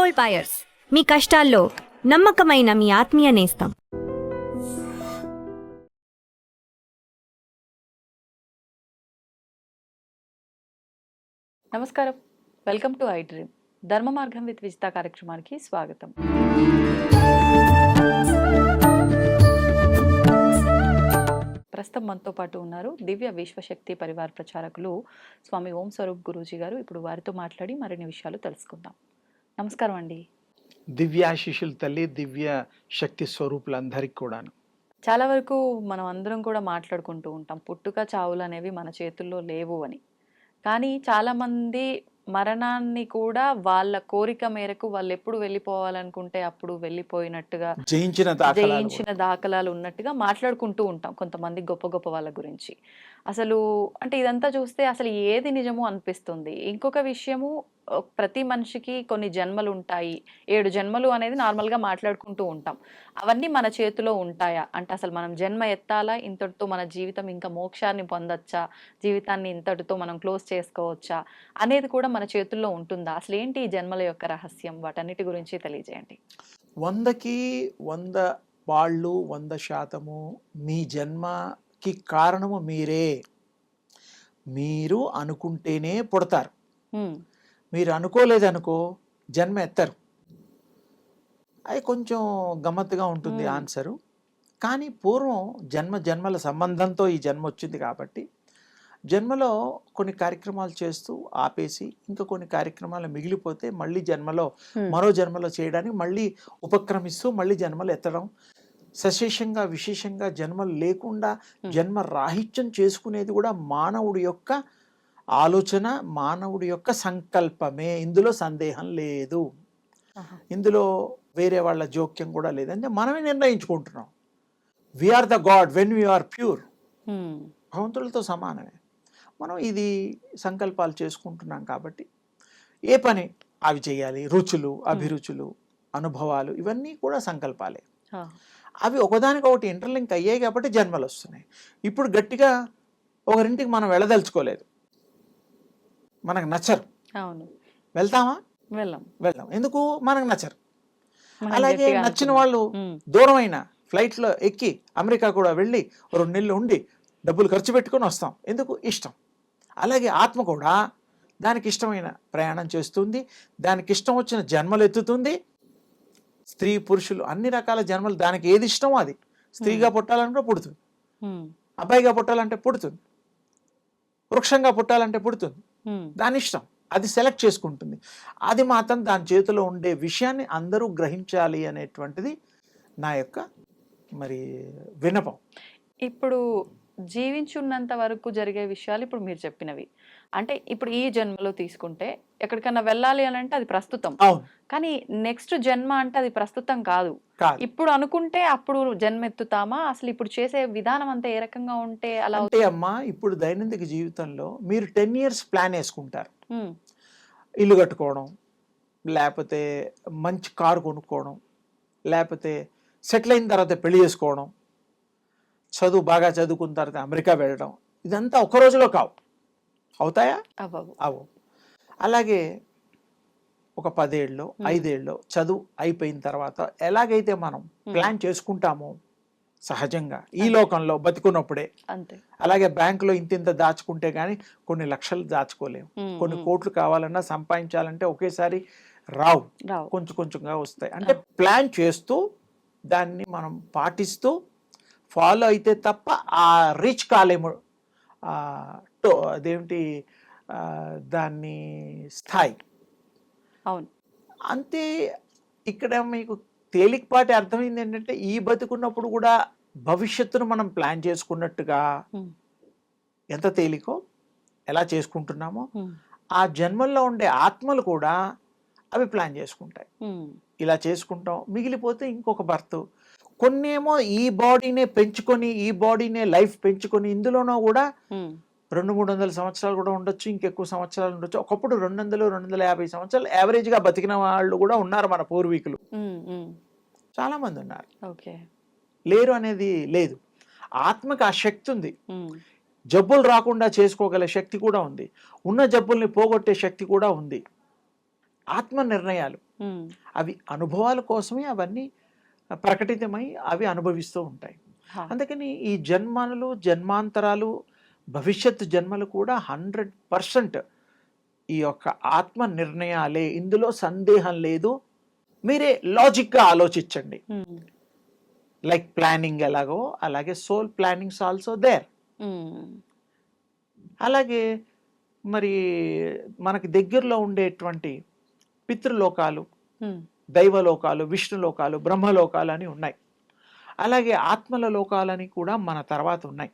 Gold buyers, మీ కష్టాల్లో నమ్మకమైన మీ ఆత్మీయ నేస్తం. నమస్కారం, వెల్కమ్ టు ఐ డ్రీమ్. ధర్మ మార్గం విత్ విజిత కార్యక్రమానికి స్వాగతం. ప్రస్తుతం మనతో పాటు ఉన్నారు దివ్య విశ్వశక్తి పరివార్ ప్రచారకులు స్వామి ఓం స్వరూప్ గురూజీ గారు. ఇప్పుడు వారితో మాట్లాడి మరిన్ని విషయాలు తెలుసుకుందాం. నమస్కారం అండి. దివ్యాశిషులు తల్లి, దివ్య శక్తి స్వరూపులందరికీ కూడాను. చాలా వరకు మనం అందరం కూడా మాట్లాడుకుంటూ ఉంటాం పుట్టుక చావులు అనేవి మన చేతుల్లో లేవు అని. కానీ చాలామంది మరణాన్ని కూడా వాళ్ళ కోరిక మేరకు వాళ్ళు ఎప్పుడు వెళ్ళిపోవాలనుకుంటే అప్పుడు వెళ్ళిపోయినట్టుగా జయించిన దాఖలాలు ఉన్నట్టుగా మాట్లాడుకుంటూ ఉంటాం కొంతమంది గొప్ప గొప్ప వాళ్ళ గురించి. అసలు అంటే ఇదంతా చూస్తే అసలు ఏది నిజమో అనిపిస్తుంది. ఇంకొక విషయము, ప్రతి మనిషికి కొన్ని జన్మలు ఉంటాయి, 7 జన్మలు అనేది నార్మల్గా మాట్లాడుకుంటూ ఉంటాం. అవన్నీ మన చేతిలో ఉంటాయా? అంటే అసలు మనం జన్మ ఎత్తాలా, ఇంతటితో మన జీవితం ఇంకా మోక్షాన్ని పొందొచ్చా, జీవితాన్ని ఇంతటితో మనం క్లోజ్ చేసుకోవచ్చా అనేది కూడా మన చేతుల్లో ఉంటుందా? అసలు ఏంటి ఈ జన్మల యొక్క రహస్యం? వాటన్నిటి గురించి తెలియజేయండి. 100కి 100 వాళ్ళు 100% మీ జన్మకి కారణము మీరే. మీరు అనుకుంటేనే పుడతారు, మీరు అనుకోలేదనుకో జన్మ ఎత్తరు. అది కొంచెం గమ్మత్తుగా ఉంటుంది ఆన్సరు. కానీ పూర్వం జన్మల సంబంధంతో ఈ జన్మ వచ్చింది కాబట్టి జన్మలో కొన్ని కార్యక్రమాలు చేస్తూ ఆపేసి ఇంకా కొన్ని కార్యక్రమాలు మిగిలిపోతే మళ్ళీ మరో జన్మలో చేయడానికి మళ్ళీ ఉపక్రమిస్తూ మళ్ళీ జన్మలు ఎత్తడం, సశేషంగా విశేషంగా జన్మలు లేకుండా జన్మ రాహిత్యం చేసుకునేది కూడా మానవుడి యొక్క ఆలోచన, మానవుడి యొక్క సంకల్పమే. ఇందులో సందేహం లేదు, ఇందులో వేరే వాళ్ళ జోక్యం కూడా లేదు. అంటే మనమే నిర్ణయించుకుంటున్నాం. We're the god when we're pure. భగవంతులతో సమానమే. మనం ఇది సంకల్పాలు చేసుకుంటున్నాం కాబట్టి ఏ పని అవి చేయాలి. రుచులు, అభిరుచులు, అనుభవాలు ఇవన్నీ కూడా సంకల్పాలే. అవి ఒకదానికొకటి ఇంటర్లింక్ అయ్యాయి కాబట్టి జన్మలు వస్తున్నాయి. ఇప్పుడు గట్టిగా ఒకరింటికి మనం వెళ్ళదలుచుకోలేదు, మనకు నచ్చరు, వెళ్తామా? వెళ్ళాం. ఎందుకు? మనకు నచ్చరు. అలాగే నచ్చిన వాళ్ళు దూరమైన ఫ్లైట్లో ఎక్కి అమెరికా కూడా వెళ్ళి 2 నెలలు ఉండి డబ్బులు ఖర్చు పెట్టుకొని వస్తాం. ఎందుకు? ఇష్టం. అలాగే ఆత్మ కూడా దానికి ఇష్టమైన ప్రయాణం చేస్తుంది, దానికి ఇష్టం వచ్చిన జన్మలు ఎత్తుతుంది. స్త్రీ పురుషులు అన్ని రకాల జన్మలు, దానికి ఏది ఇష్టమో అది. స్త్రీగా పుట్టాలంటే పుడుతుంది, అబ్బాయిగా పుట్టాలంటే పుడుతుంది, వృక్షంగా పుట్టాలంటే పుడుతుంది. దాని ఇష్టం, అది సెలెక్ట్ చేసుకుంటుంది. అది మాత్రం దాని చేతిలో ఉండే విషయాన్ని అందరూ గ్రహించాలి అనేటువంటిది నా యొక్క మరి విన్నపం. ఇప్పుడు జీవించున్నంత వరకు జరిగే విషయాలు ఇప్పుడు మీరు చెప్పినవి. అంటే ఇప్పుడు ఈ జన్మలో తీసుకుంటే ఎక్కడికన్నా వెళ్ళాలి అని అంటే అది ప్రస్తుతం, కానీ నెక్స్ట్ జన్మ అంటే అది ప్రస్తుతం కాదు. ఇప్పుడు అనుకుంటే అప్పుడు జన్మ ఎత్తుతామా? అసలు ఇప్పుడు చేసే విధానం అంతా ఏ రకంగా ఉంటే అలా? అంటే అమ్మా, ఇప్పుడు దైనందిక జీవితంలో మీరు 10 years ప్లాన్ వేసుకుంటారు. ఇల్లు కట్టుకోవడం, లేకపోతే మంచి కారు కొనుక్కోవడం, లేకపోతే సెటిల్ అయిన తర్వాత పెళ్లి చేసుకోవడం, బాగా చదువుకున్న తర్వాత అమెరికా వెళ్ళడం. ఇదంతా ఒక రోజులో కావు. అవుతాయా? అవు. అలాగే ఒక 10 ఏళ్ళలో 5 ఏళ్ళలో చదువు అయిపోయిన తర్వాత ఎలాగైతే మనం ప్లాన్ చేసుకుంటామో సహజంగా ఈ లోకంలో బతికున్నప్పుడే, అలాగే బ్యాంకులో ఇంత దాచుకుంటే కానీ కొన్ని లక్షలు దాచుకోలేము. కొన్ని కోట్లు కావాలన్నా సంపాదించాలంటే ఒకేసారి రావు, కొంచెం కొంచెంగా వస్తాయి. అంటే ప్లాన్ చేస్తూ దాన్ని మనం పాటిస్తూ ఫాలో అయితే తప్ప ఆ రీచ్ కాలేము. అదేమిటి దాన్ని స్థాయి. అవును, అంతే. ఇక్కడ మీకు తేలికపాటి అర్థమైంది ఏంటంటే, ఈ బతుకున్నప్పుడు కూడా భవిష్యత్తును మనం ప్లాన్ చేసుకున్నట్టుగా ఎంత తేలికో ఎలా చేసుకుంటున్నామో ఆ జన్మల్లో ఉండే ఆత్మలు కూడా అవి ప్లాన్ చేసుకుంటాయి. ఇలా చేసుకుంటాం, మిగిలిపోతే ఇంకొక బర్త్. కొన్నేమో ఈ బాడీనే పెంచుకొని, ఈ బాడీనే లైఫ్ పెంచుకొని ఇందులోనూ కూడా 200-300 సంవత్సరాలు కూడా ఉండొచ్చు, ఇంకెక్కువ సంవత్సరాలు ఉండొచ్చు. ఒకప్పుడు 200-250 సంవత్సరాలు యావరేజ్గా బతికిన వాళ్ళు కూడా ఉన్నారు మన పూర్వీకులు. చాలా మంది ఉన్నారు, లేరు అనేది లేదు. ఆత్మకి ఆ శక్తి ఉంది, జబ్బులు రాకుండా చేసుకోగల శక్తి కూడా ఉంది, ఉన్న జబ్బుల్ని పోగొట్టే శక్తి కూడా ఉంది. ఆత్మ నిర్ణయాలు. ఉమ్, అవి అనుభవాల కోసమే అవన్నీ ప్రకటితమై అవి అనుభవిస్తూ ఉంటాయి. హా, అందుకని ఈ జన్మలు జన్మాంతరాలు భవిష్యత్తు జన్మలు కూడా 100% ఈ యొక్క ఆత్మ నిర్ణయాలే, ఇందులో సందేహం లేదు. మీరే లాజిక్గా ఆలోచించండి. ఉమ్, లైక్ ప్లానింగ్ ఎలాగో అలాగే సోల్ ప్లానింగ్స్ ఆల్సో దేర్. ఉమ్, అలాగే మరి మనకి దగ్గరలో ఉండేటువంటి పితృలోకాలు, ఉమ్, దైవలోకాలు, విష్ణులోకాలు, బ్రహ్మలోకాలు అని ఉన్నాయి. అలాగే ఆత్మల లోకాలని కూడా మన తర్వాత ఉన్నాయి.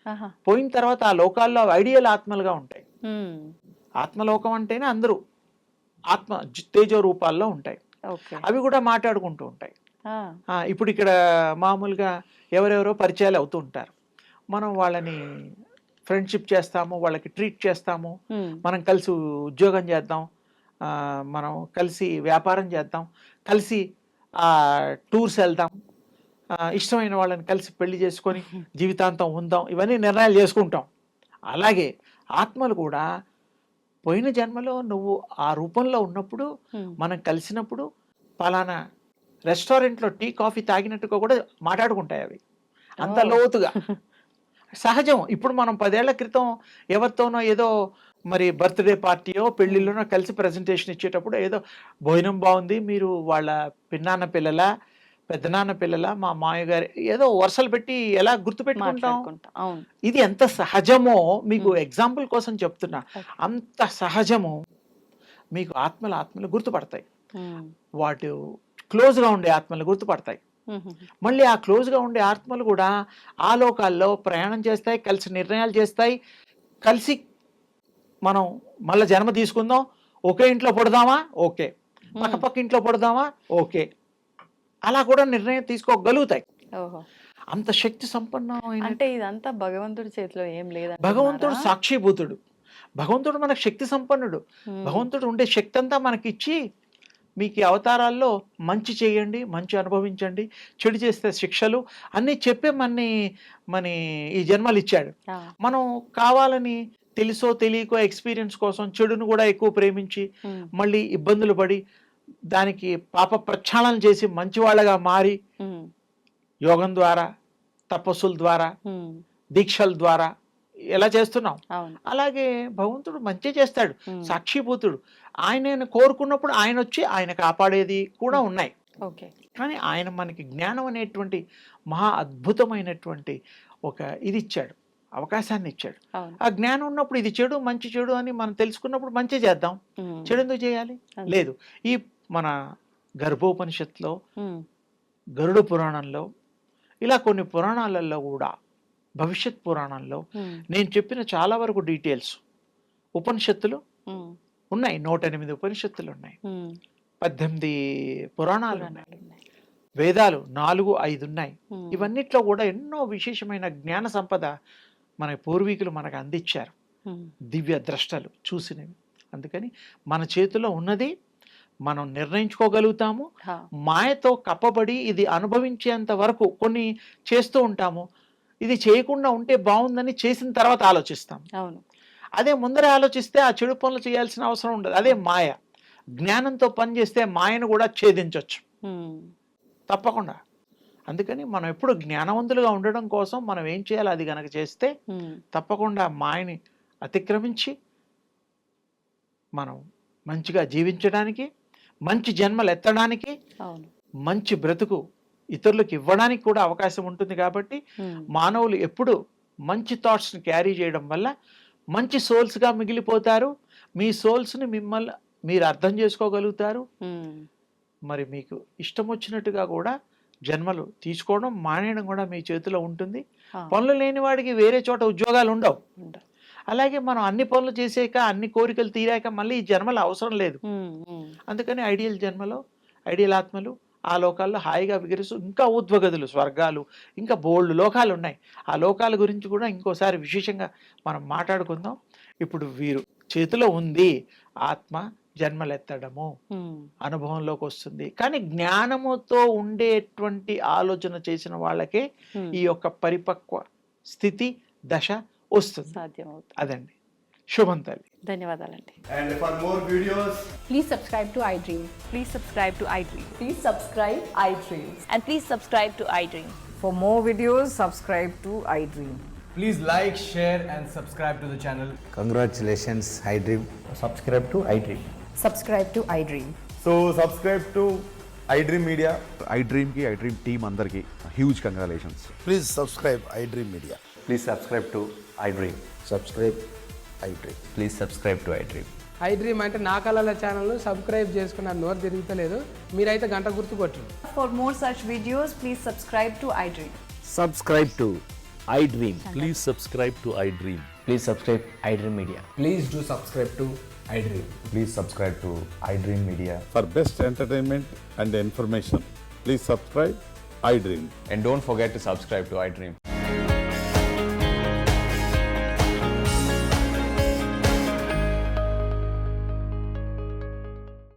ఆహా, పోయిన తర్వాత ఆ లోకాల్లో ఐడియల్ ఆత్మలుగా ఉంటాయి. ఉమ్, ఆత్మలోకం అంటేనే అందరూ ఆత్మ తేజో రూపాల్లో ఉంటాయి. ఓకే, అవి కూడా మాట్లాడుకుంటూ ఉంటాయి. ఆ, ఇప్పుడు ఇక్కడ మామూలుగా ఎవరెవరో పరిచయాలు అవుతూ ఉంటారు. మనం వాళ్ళని ఫ్రెండ్షిప్ చేస్తాము, వాళ్ళకి ట్రీట్ చేస్తాము, ఉమ్, మనం కలిసి ఉద్యోగం చేద్దాం, మనం కలిసి వ్యాపారం చేద్దాం, కలిసి టూర్స్ వెళ్దాం, ఇష్టమైన వాళ్ళని కలిసి పెళ్లి చేసుకొని జీవితాంతం ఉందాం, ఇవన్నీ నిర్ణయాలు చేసుకుంటాం. అలాగే ఆత్మలు కూడా పోయిన జన్మలో నువ్వు ఆ రూపంలో ఉన్నప్పుడు, ఉమ్, మనం కలిసినప్పుడు పలానా రెస్టారెంట్లో టీ కాఫీ తాగినట్టుగా కూడా మాట్లాడుకుంటాయి అవి, అంత ఓ. లోతుగా. సహజం. ఇప్పుడు మనం 10 ఏళ్ల క్రితం ఎవరితోనో ఏదో మరి బర్త్డే పార్టీయో పెళ్లిలోనో కలిసి ప్రజెంటేషన్ ఇచ్చేటప్పుడు ఏదో భోజనం బాగుంది, మీరు వాళ్ళ పిన్నాన్న పిల్లల పెద్దనాన్న పిల్లల మా మామయ్య గారి, ఏదో వరుసలు పెట్టి ఎలా గుర్తుపెట్టుకుంటాం. మాట్లాడుకుంటా, అవును, ఇది ఎంత సహజమో మీకు ఉమ్, ఎగ్జాంపుల్ కోసం చెప్తున్నా. ఓకే, అంత సహజము మీకు ఆత్మలు గుర్తుపడతాయి. ఉమ్, వాటి క్లోజ్గా ఉండే ఆత్మలు గుర్తుపడతాయి. ఉమ్, మళ్ళీ ఆ క్లోజ్గా ఉండే ఆత్మలు కూడా ఆ లోకాల్లో ప్రయాణం చేస్తాయి, కలిసి నిర్ణయాలు చేస్తాయి, కలిసి మనం మళ్ళీ జన్మ తీసుకుందాం, ఒకే ఇంట్లో పడదామా, ఓకే, పక్క ఇంట్లో పడదామా, ఓకే, అలా కూడా నిర్ణయం తీసుకోగలుగుతాయి. ఓహో, అంత శక్తి సంపన్నమైన అంటే ఇదంతా భగవంతుడి చేతిలో ఏం లేదంటున్నారా? భగవంతుడు సాక్షిభూతుడు. భగవంతుడు మనకు శక్తి సంపన్నుడు. ఉమ్, భగవంతుడు ఉండే శక్తి అంతా మనకిచ్చి మీకు ఈ అవతారాల్లో మంచి చేయండి, మంచి అనుభవించండి, చెడు చేస్తే శిక్షలు అన్నీ చెప్పే మన ఈ జన్మలు ఇచ్చాడు. ఆ, మనం కావాలని తెలుసో తెలియకో ఎక్స్పీరియన్స్ కోసం చెడును కూడా ఎక్కువ ప్రేమించి ఉమ్, మళ్ళీ ఇబ్బందులు పడి దానికి పాప ప్రక్షాళన చేసి మంచివాళ్ళగా మారి ఉమ్, యోగం ద్వారా, తపస్సుల ద్వారా, ఉమ్, దీక్షల ద్వారా ఎలా చేస్తున్నాం. అవును, అలాగే భగవంతుడు మంచి చేస్తాడు, ఉమ్, సాక్షిభూతుడు. ఆయన కోరుకున్నప్పుడు ఆయన వచ్చి ఆయన కాపాడేది కూడా ఉన్నాయి. ఓకే, కానీ ఆయన మనకి జ్ఞానం అనేటువంటి మహా అద్భుతమైనటువంటి ఒక ఇది ఇచ్చాడు, అవకాశాన్ని ఇచ్చాడు. అవును, ఆ జ్ఞానం ఉన్నప్పుడు ఇది చెడు మంచి చెడు అని మనం తెలుసుకున్నప్పుడు మంచి చేద్దాం, ఉమ్, చెడు ఎందుకు చేయాలి? అంతే. లేదు. ఈ మన గర్భోపనిషత్తులో, ఉమ్, గరుడ పురాణంలో, ఇలా కొన్ని పురాణాలలో కూడా, భవిష్యత్ పురాణంలో ఉమ్, నేను చెప్పిన చాలా వరకు డీటెయిల్స్ ఉపనిషత్తులు ఉమ్, ఉన్నాయి. 108 ఉపనిషత్తులు ఉన్నాయి, ఉమ్, 18 పురాణాలు ఉన్నాయి, పురాణాలు ఉన్నాయి. వేదాలు 4-5 ఉన్నాయి. ఉమ్, ఇవన్నిట్లో కూడా ఎన్నో విశేషమైన జ్ఞాన సంపద మన పూర్వీకులు మనకు అందించారు, ఉమ్, దివ్య ద్రష్టలు చూసినవి. అందుకని మన చేతిలో ఉన్నది మనం నిర్ణయించుకోగలుగుతాము. హా, మాయతో కప్పబడి ఇది అనుభవించేంత వరకు కొన్ని చేస్తూ ఉంటాము. ఇది చేయకుండా ఉంటే బాగుందని చేసిన తర్వాత ఆలోచిస్తాం. అవును, అదే ముందరే ఆలోచిస్తే ఆ చెడు పనులు చేయాల్సిన అవసరం ఉండదు. అదే మాయ. జ్ఞానంతో పని చేస్తే మాయను కూడా ఛేదించవచ్చు ఉమ్, తప్పకుండా. అందుకని మనం ఎప్పుడు జ్ఞానవంతులుగా ఉండడం కోసం మనం ఏం చేయాలో అది కనుక చేస్తే ఉమ్, తప్పకుండా మాయని అతిక్రమించి మనం మంచిగా జీవించడానికి, మంచి జన్మలు ఎత్తడానికి, అవును, మంచి బ్రతుకు ఇతరులకు ఇవ్వడానికి కూడా అవకాశం ఉంటుంది. కాబట్టి ఉమ్, మానవులు ఎప్పుడు మంచి థాట్స్ని క్యారీ చేయడం వల్ల మంచి సోల్స్గా మిగిలిపోతారు. మీ సోల్స్ని మిమ్మల్ని మీరు అర్థం చేసుకోగలుగుతారు. ఉమ్, మరి మీకు ఇష్టం వచ్చినట్టుగా కూడా జన్మలు తీసుకోవడం మానేయడం కూడా మీ చేతిలో ఉంటుంది. హా, పనులు లేని వాడికి వేరే చోట ఉద్యోగాలు ఉండవు. ఉండదు. అలాగే మనం అన్ని పనులు చేసాక, అన్ని కోరికలు తీరాక మళ్ళీ ఈ జన్మలు అవసరం లేదు. ఉమ్, ఉమ్, అందుకని ఐడియల్ జన్మలో ఐడియల్ ఆత్మలు ఆ లోకాల్లో హాయిగా విగరిస్తూ, ఇంకా ఊర్ధ్వగతులు, స్వర్గాలు, ఇంకా బోల్డ్ లోకాలు ఉన్నాయి. ఆ లోకాల గురించి కూడా ఇంకోసారి విశేషంగా మనం మాట్లాడుకుందాం. ఇప్పుడు వీరు చేతిలో ఉంది ఆత్మ జన్మలెత్తడము, ఉమ్, అనుభవంలోకి వస్తుంది. కానీ జ్ఞానముతో ఉండేటువంటి ఆలోచన చేసిన వాళ్ళకే ఉమ్, ఈ యొక్క పరిపక్వ స్థితి దశ వస్తుంది. సాధ్యం అవుతుంది. అదండి శుభం తల్లి. ధన్యవాదాలండి. And for more videos, Please subscribe to iDream. Please subscribe to iDream. Please subscribe iDream. And please subscribe to iDream. For more videos, subscribe to iDream. please like, share, and subscribe to the channel. Congratulations, iDream. Subscribe to iDream. Subscribe to iDream. So subscribe to iDream Media. iDream की iDream team अंदर की huge congratulations. Please subscribe iDream Media. Please subscribe to iDream. Subscribe iDream. Please subscribe to iDream. iDream అంటే నా కళల channel subscribe చేసుకున్న నోరు తిరుగుతలేదు, మీరైతే గంట గుర్తు కొట్టండి. For more such videos, please subscribe to iDream. Subscribe to iDream. Please subscribe to iDream. Please subscribe iDream Media. Please do subscribe to iDream. Please subscribe to iDream Media. For best entertainment and information, please subscribe iDream. And don't forget to subscribe to iDream.